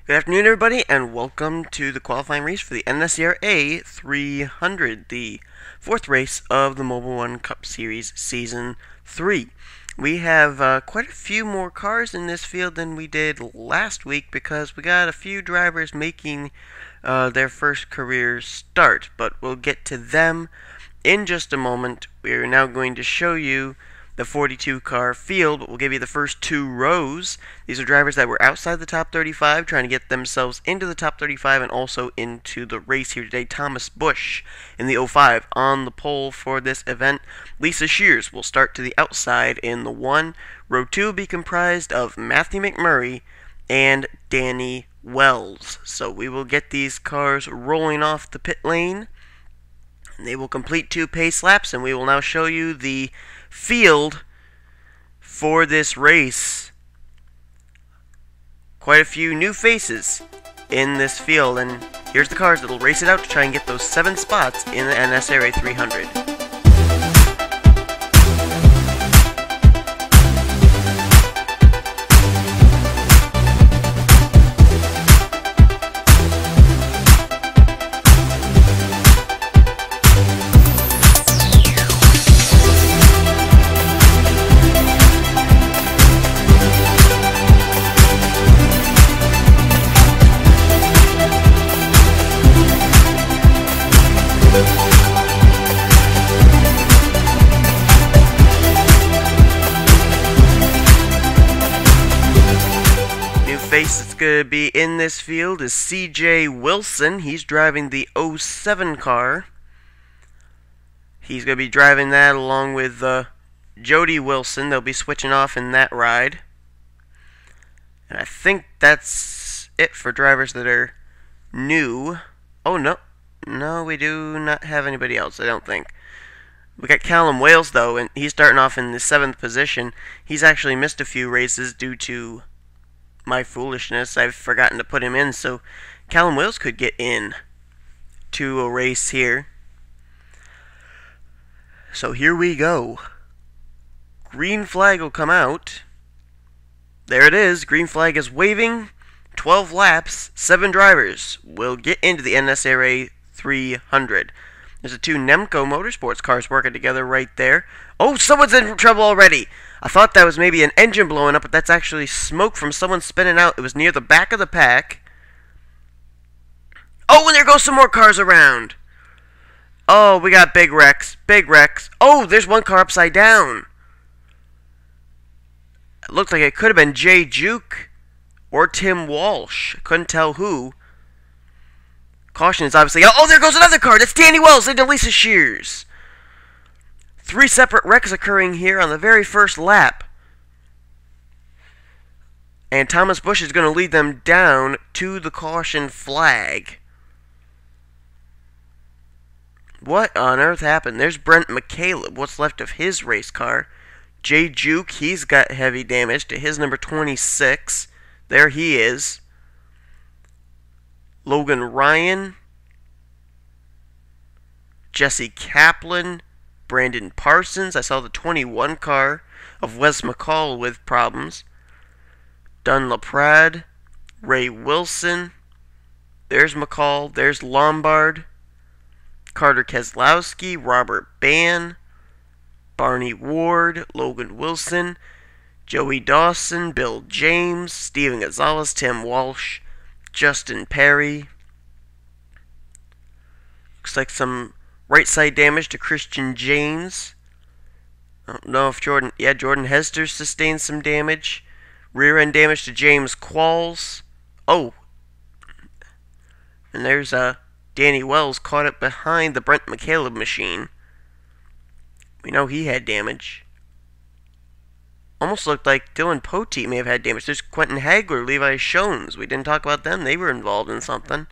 Good afternoon, everybody, and welcome to the qualifying race for the NNSCRA 300, the fourth race of the Mobil 1 Cup Series Season 3. We have quite a few more cars in this field than we did last week because we got a few drivers making their first career start, but we'll get to them in just a moment. We're now going to show you the 42 car field, but we'll give you the first two rows. These are drivers that were outside the top 35 trying to get themselves into the top 35 and also into the race here today. Thomas Bush in the 05 on the pole for this event. Lisa Shears will start to the outside in the 1. Row 2 will be comprised of Matthew McMurray and Danny Wells. So we will get these cars rolling off the pit lane. They will complete 2 pace laps, and we will now show you the field for this race. Quite a few new faces in this field, and here's the cars that will race it out to try and get those 7 spots in the NNSCRA 300. Face that's going to be in this field is CJ Wilson. He's driving the 07 car. He's going to be driving that along with Jody Wilson. They'll be switching off in that ride. And I think that's it for drivers that are new. Oh, no. No, we do not have anybody else, I don't think. We got Callum Wales, though, and he's starting off in the 7th position. He's actually missed a few races due to my foolishness. I've forgotten to put him in, so Callum Wales could get in to a race here. So here we go. Green flag will come out. There it is. Green flag is waving. 12 laps, 7 drivers will get into the NNSCRA 300. There's the 2 Nemco Motorsports cars working together right there. Oh, someone's in trouble already. I thought that was maybe an engine blowing up, but that's actually smoke from someone spinning out. It was near the back of the pack. Oh, and there goes some more cars around. Oh, we got big wrecks. Big wrecks. Oh, there's one car upside down. It looked like it could have been Jay Juke or Tim Walsh. Couldn't tell who. Caution is obviously... Oh, there goes another car. That's Danny Wells into Lisa Shears. 3 separate wrecks occurring here on the very first lap. And Thomas Bush is going to lead them down to the caution flag. What on earth happened? There's Brent McCaleb, what's left of his race car. Jay Juke, he's got heavy damage to his number 26. There he is. Logan Ryan. Jesse Kaplan. Brandon Parsons. I saw the 21 car of Wes McCall with problems. Dunn LaPrade. Ray Wilson. There's McCall. There's Lombard. Carter Keselowski. Robert Bann. Barney Ward. Logan Wilson. Joey Dawson. Bill James. Steven Gonzalez. Tim Walsh. Justin Perry. Looks like some right side damage to Christian James. I don't know if Jordan... Yeah, Jordan Hester sustained some damage. Rear end damage to James Qualls. Oh. And there's Danny Wells caught up behind the Brent McCaleb machine. We know he had damage. Almost looked like Dylan Poteet may have had damage. There's Quentin Hagler, Levi Shones. We didn't talk about them. They were involved in something.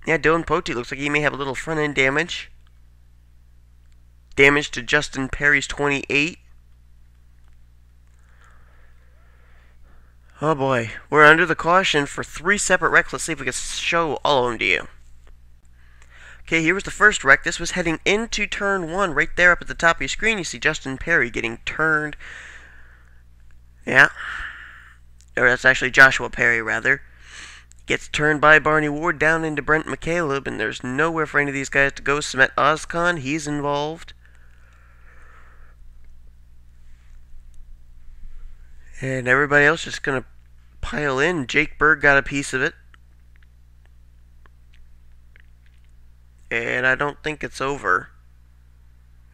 Yeah, Dylan Poteet looks like he may have a little front-end damage. Damage to Justin Perry's 28. Oh boy. We're under the caution for 3 separate wrecks. Let's see if we can show all of them to you. Okay, here was the first wreck. This was heading into turn 1. Right there up at the top of your screen, you see Justin Perry getting turned. Yeah. or that's actually Joshua Perry, rather. Gets turned by Barney Ward down into Brent McCaleb, and there's nowhere for any of these guys to go. Smet Ozcon, he's involved. And everybody else just going to pile in. Jake Berg got a piece of it. And I don't think it's over.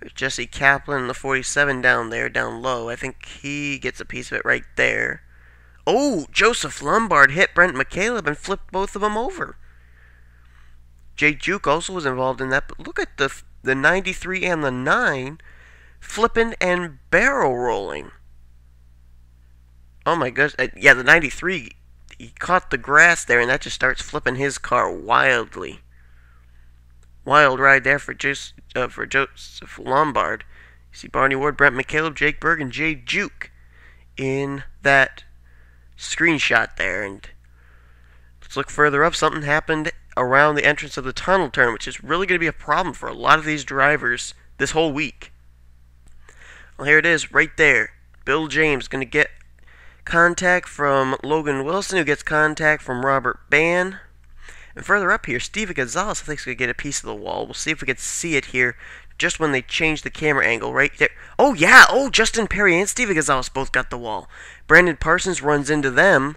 There's Jesse Kaplan, the 47 down there, down low. I think he gets a piece of it right there. Oh, Joseph Lombard hit Brent McCaleb and flipped both of them over. Jay Juke also was involved in that, but look at the 93 and the 9 flipping and barrel rolling. Oh my goodness. Yeah, the 93, he caught the grass there, and that just starts flipping his car wildly. Wild ride there for Joseph Lombard. You see Barney Ward, Brent McCaleb, Jake Berg, and Jay Juke in that screenshot there. And let's look further up. Something happened around the entrance of the tunnel turn, which is really going to be a problem for a lot of these drivers this whole week. Well, here it is, right there. Bill James going to get contact from Logan Wilson, who gets contact from Robert Bann. And further up here, Steven Gonzalez, I think, is going to get a piece of the wall. We'll see if we can see it here just when they change the camera angle right there. Oh, yeah! Oh, Justin Perry and Steven Gonzalez both got the wall. Brandon Parsons runs into them.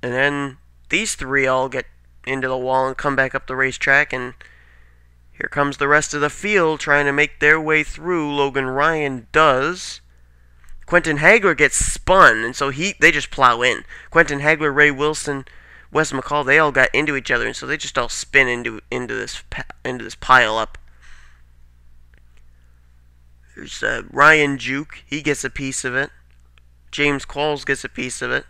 And then these three all get into the wall and come back up the racetrack. And here comes the rest of the field trying to make their way through. Logan Ryan does. Quentin Hagler gets spun, and so they just plow in. Quentin Hagler, Ray Wilson, Wes McCall, they all got into each other, and so they just all spin into this pile up. There's Ryan Juke, he gets a piece of it. James Qualls gets a piece of it.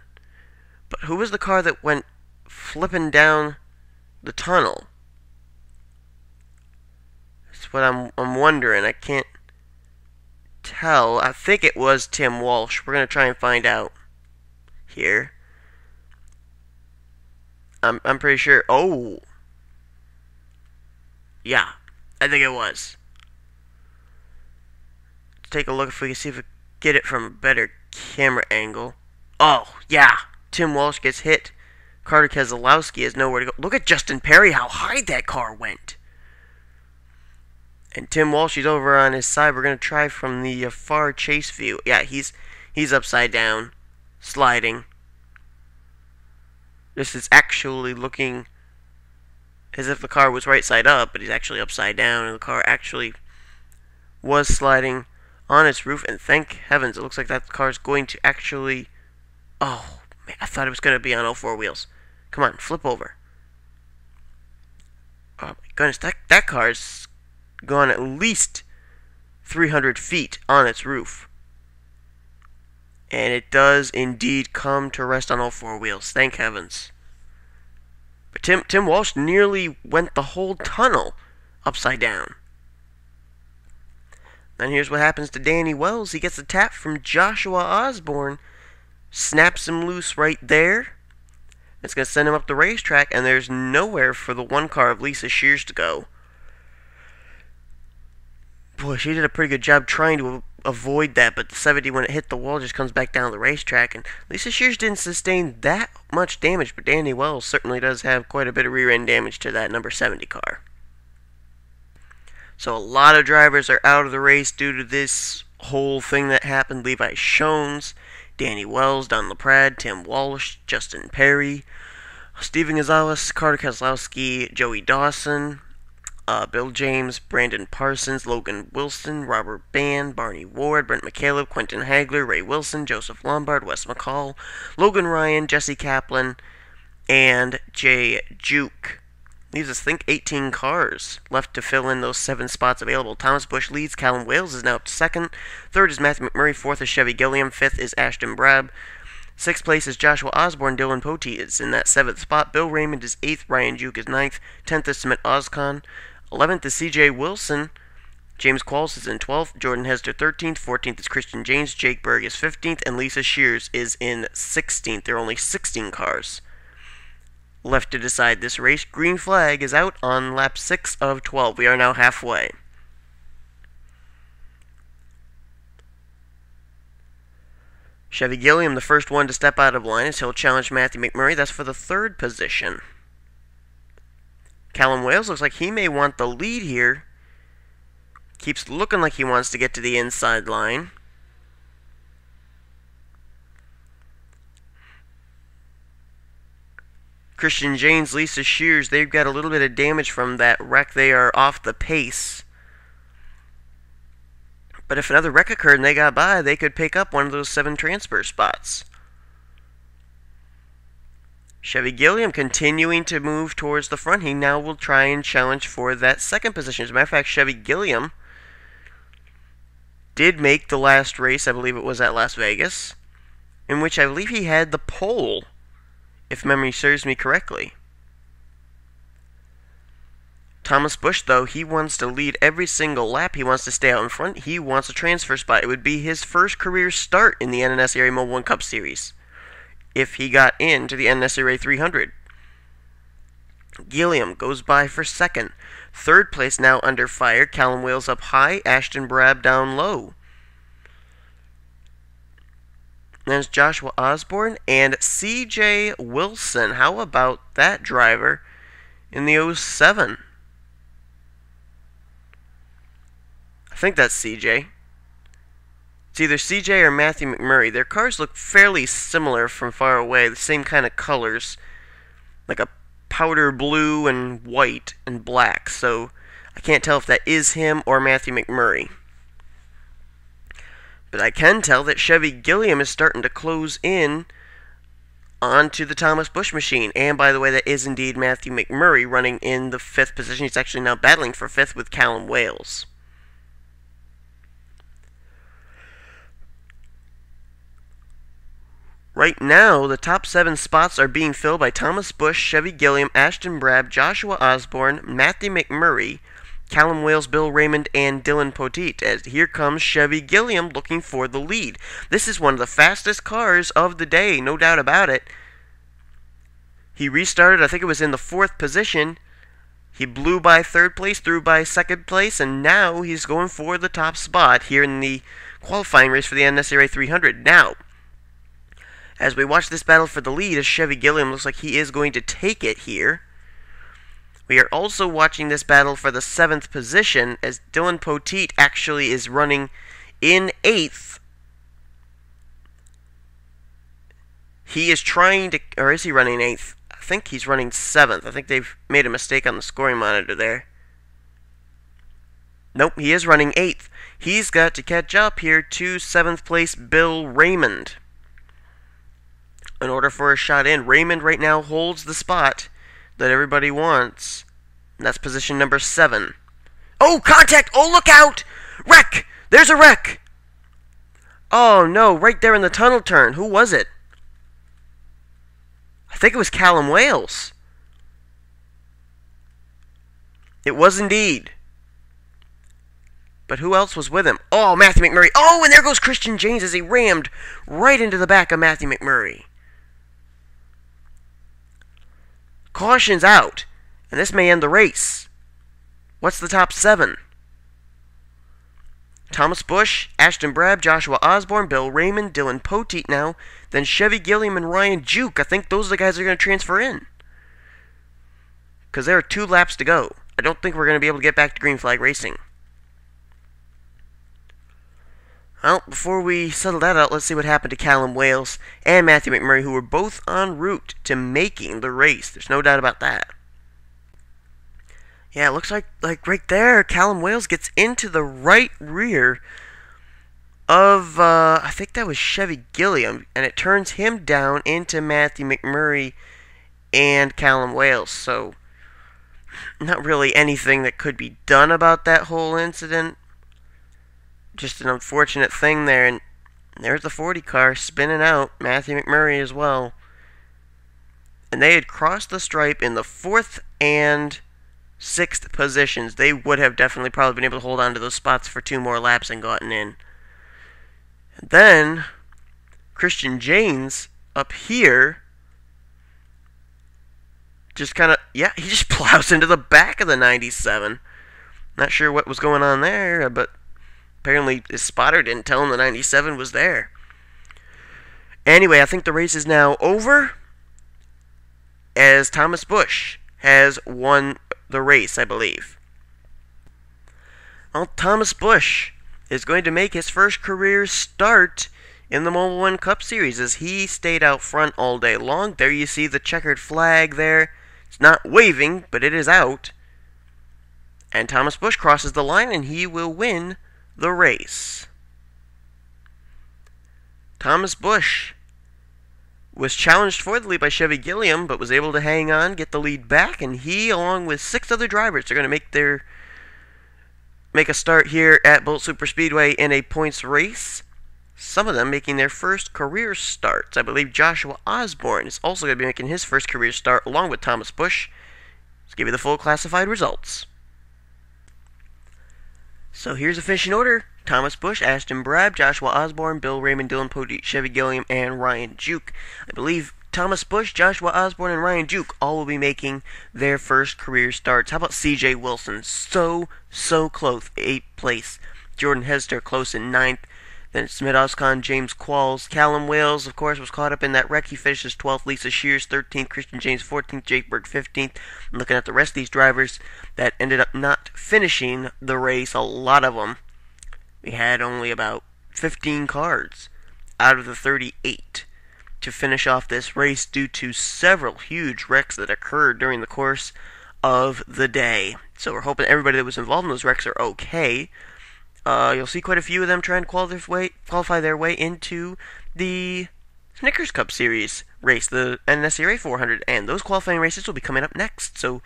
But who was the car that went flipping down the tunnel? That's what I'm wondering. I can't tell. I think it was Tim Walsh. We're going to try and find out here. I'm pretty sure. Oh. Yeah. I think it was. Let's take a look if we can see if we get it from a better camera angle. Oh, yeah. Tim Walsh gets hit. Carter Keselowski has nowhere to go. Look at Justin Perry, how high that car went. And Tim Walsh, he's over on his side. We're going to try from the far chase view. Yeah, he's upside down, sliding. This is actually looking as if the car was right side up, but he's actually upside down, and the car actually was sliding on its roof. And thank heavens, it looks like that car's going to actually... Oh, man, I thought it was going to be on all four wheels. Come on, flip over. Oh my goodness, that car's gone at least 300 feet on its roof. And it does indeed come to rest on all four wheels. Thank heavens. But Tim Walsh nearly went the whole tunnel upside down. Then here's what happens to Danny Wells. He gets a tap from Joshua Osborne. Snaps him loose right there. It's going to send him up the racetrack, and there's nowhere for the one car of Lisa Shears to go. Boy, she did a pretty good job trying to avoid that, but the 70, when it hit the wall, just comes back down the racetrack. And Lisa Shears didn't sustain that much damage, but Danny Wells certainly does have quite a bit of rear-end damage to that number 70 car. So a lot of drivers are out of the race due to this whole thing that happened. Levi Shones, Danny Wells, Don LaPrade, Tim Walsh, Justin Perry, Steven Gonzalez, Carter Keselowski, Joey Dawson, Bill James, Brandon Parsons, Logan Wilson, Robert Bann, Barney Ward, Brent McCaleb, Quentin Hagler, Ray Wilson, Joseph Lombard, Wes McCall, Logan Ryan, Jesse Kaplan, and Jay Juke. Leaves us, I think, 18 cars left to fill in those 7 spots available. Thomas Busch leads. Callum Wales is now up to second. Third is Matthew McMurray. Fourth is Chevy Gilliam. Fifth is Ashton Brab. Sixth place is Joshua Osborne. Dylan Potee is in that 7th spot. Bill Raymond is 8th. Ryan Juke is 9th. 10th is Smet Ozcon. 11th is CJ Wilson. James Qualls is in 12th. Jordan Hester 13th. 14th is Christian James. Jake Berg is 15th. And Lisa Shears is in 16th. There are only 16 cars left to decide this race. Green flag is out on lap 6 of 12. We are now halfway. Chevy Gilliam, the first one to step out of line, as he'll challenge Matthew McMurray. That's for the 3rd position. Callum Wales looks like he may want the lead here. Keeps looking like he wants to get to the inside line. Christian James, Lisa Shears, they've got a little bit of damage from that wreck. They are off the pace. But if another wreck occurred and they got by, they could pick up one of those 7 transfer spots. Chevy Gilliam continuing to move towards the front. He now will try and challenge for that 2nd position. As a matter of fact, Chevy Gilliam did make the last race, I believe it was at Las Vegas, in which I believe he had the pole, if memory serves me correctly. Thomas Bush, though, he wants to lead every single lap. He wants to stay out in front. He wants a transfer spot. It would be his first career start in the NNSCRA Mobil 1 Cup Series if he got into the NNSCRA 300. Gilliam goes by for 2nd. 3rd place now under fire. Callum Wales up high. Ashton Brab down low. There's Joshua Osborne and C.J. Wilson. How about that driver in the 07? I think that's C.J. It's either C.J. or Matthew McMurray. Their cars look fairly similar from far away. The same kind of colors. Like a powder blue and white and black. So I can't tell if that is him or Matthew McMurray. But I can tell that Chevy Gilliam is starting to close in onto the Thomas Bush machine. And by the way, that is indeed Matthew McMurray running in the 5th position. He's actually now battling for 5th with Callum Wales. Right now, the top 7 spots are being filled by Thomas Bush, Chevy Gilliam, Ashton Brab, Joshua Osborne, Matthew McMurray, Callum Wales, Bill Raymond, and Dylan Poteet. As here comes Chevy Gilliam looking for the lead. This is one of the fastest cars of the day, no doubt about it. He restarted, I think it was in the 4th position. He blew by 3rd place, through by 2nd place, and now he's going for the top spot here in the qualifying race for the NNSCRA 300. Now, as we watch this battle for the lead, as Chevy Gilliam looks like he is going to take it here. We are also watching this battle for the 7th position, as Dylan Poteet actually is running in 8th. He is trying to, or is he running 8th? I think he's running 7th. I think they've made a mistake on the scoring monitor there. Nope, he is running 8th. He's got to catch up here to 7th place Bill Raymond in order for a shot in. Raymond right now holds the spot that everybody wants. And that's position number 7. Oh, contact! Oh, look out! Wreck! There's a wreck! Oh, no, right there in the tunnel turn. Who was it? I think it was Callum Wales. It was indeed. But who else was with him? Oh, Matthew McMurray. Oh, and there goes Christian James as he rammed right into the back of Matthew McMurray. Caution's out, and this may end the race. What's the top 7? Thomas Bush, Ashton Brab, Joshua Osborne, Bill Raymond, Dylan Poteet now, then Chevy Gilliam and Ryan Juke. I think those are the guys that are going to transfer in, because there are 2 laps to go. I don't think we're going to be able to get back to green flag racing. Well, before we settle that out, let's see what happened to Callum Wales and Matthew McMurray, who were both en route to making the race. There's no doubt about that. Yeah, it looks like right there, Callum Wales gets into the right rear of, I think that was Chevy Gilliam, and it turns him down into Matthew McMurray and Callum Wales. So, not really anything that could be done about that whole incident. Just an unfortunate thing there, and there's the 40 car spinning out, Matthew McMurray as well. And they had crossed the stripe in the 4th and 6th positions. They would have definitely probably been able to hold on to those spots for 2 more laps and gotten in. And then, Christian James up here, just kind of, yeah, he just plows into the back of the 97. Not sure what was going on there, but apparently his spotter didn't tell him the 97 was there. Anyway, I think the race is now over, as Thomas Busch has won the race, I believe. Well, Thomas Busch is going to make his first career start in the Mobil 1 Cup Series as he stayed out front all day long. There you see the checkered flag there. It's not waving, but it is out. And Thomas Busch crosses the line and he will win the race. Thomas Busch was challenged for the lead by Chevy Gilliam, but was able to hang on, get the lead back, and he, along with 6 other drivers, are going to make a start here at Bullitt Superspeedway in a points race. Some of them making their first career starts. I believe Joshua Osborne is also going to be making his first career start along with Thomas Busch. Let's give you the full classified results. So here's the finishing order. Thomas Busch, Ashton Brab, Joshua Osborne, Bill Raymond, Dylan Poteet, Chevy Gilliam, and Ryan Juke. I believe Thomas Busch, Joshua Osborne, and Ryan Juke all will be making their first career starts. How about C.J. Wilson? So close, 8th place. Jordan Hester close in 9th. Then Smith Oscon, James Qualls, Callum Wales, of course, was caught up in that wreck. He finishes 12th. Lisa Shears 13th. Christian James 14th. Jake Berg 15th. And looking at the rest of these drivers that ended up not finishing the race, a lot of them, we had only about 15 cars out of the 38 to finish off this race due to several huge wrecks that occurred during the course of the day. So we're hoping everybody that was involved in those wrecks are okay. You'll see quite a few of them trying to qualify their way into the Snickers Cup Series race, the NNSCRA 400, and those qualifying races will be coming up next. So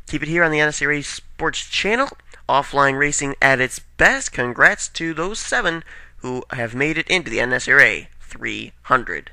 keep it here on the NNSCRA Sports Channel. Offline racing at its best. Congrats to those 7 who have made it into the NNSCRA 300.